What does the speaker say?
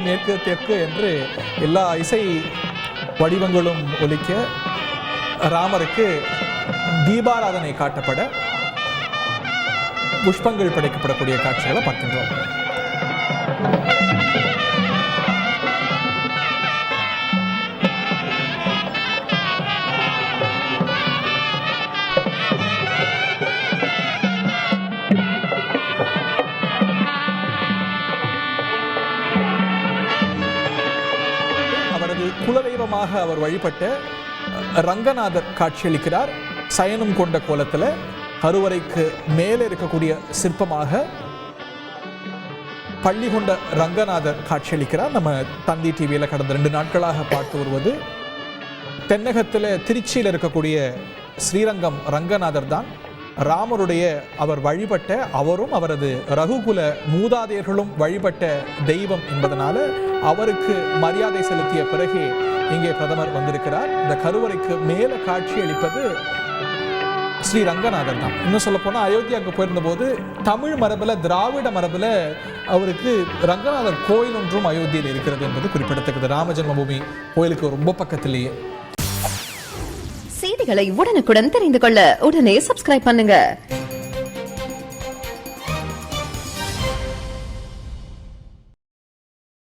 மேற்கு தெற்கு என்று எல்லா இசை வடிவங்களும் ஒலிக்க ராமருக்கு தீபாராதனை காட்டப்பட புஷ்பங்கள் படைக்கப்படக்கூடிய காட்சிகளை பார்க்கின்றோம். அவரது குலதெய்வமாக அவர் வழிபட்ட ரங்கநாதர் காட்சியளிக்கிறார். சயனம் கொண்ட கோலத்தில் கருவறைக்கு மேலே இருக்கக்கூடிய சிற்பமாக பள்ளி கொண்ட ரங்கநாதர் காட்சியளிக்கிறார். நம்ம தந்தி டிவியில் கடந்த 2 நாட்களாக பார்த்து வருவது தென்னகத்தில் திருச்சியில் இருக்கக்கூடிய ஸ்ரீரங்கம் ரங்கநாதர் தான் ராமருடைய அவர் வழிபட்ட அவரும் அவரது ரகுகுல மூதாதையர்களும் வழிபட்ட தெய்வம் என்பதனால அவருக்கு மரியாதை செலுத்திய பிறகு இங்கே பிரதமர் வந்திருக்கிறார். இந்த கருவறைக்கு மேலே காட்சி அளிப்பது ஸ்ரீ ரங்கநாதர் தான். இன்னும் சொல்ல போனால் அயோத்தியாவுக்கு போயிருந்த போது தமிழ் மரபில் திராவிட மரபில் அவருக்கு ரங்கநாதர் கோயில் ஒன்றும் அயோத்தியில் இருக்கிறது என்பது குறிப்பிடத்தக்கது. ராம ஜென்மபூமி கோயிலுக்கு ரொம்ப பக்கத்திலேயே. செய்திகளை உடனுக்குடன் தெரிந்து கொள்ள உடனே சப்ஸ்கிரைப் பண்ணுங்க.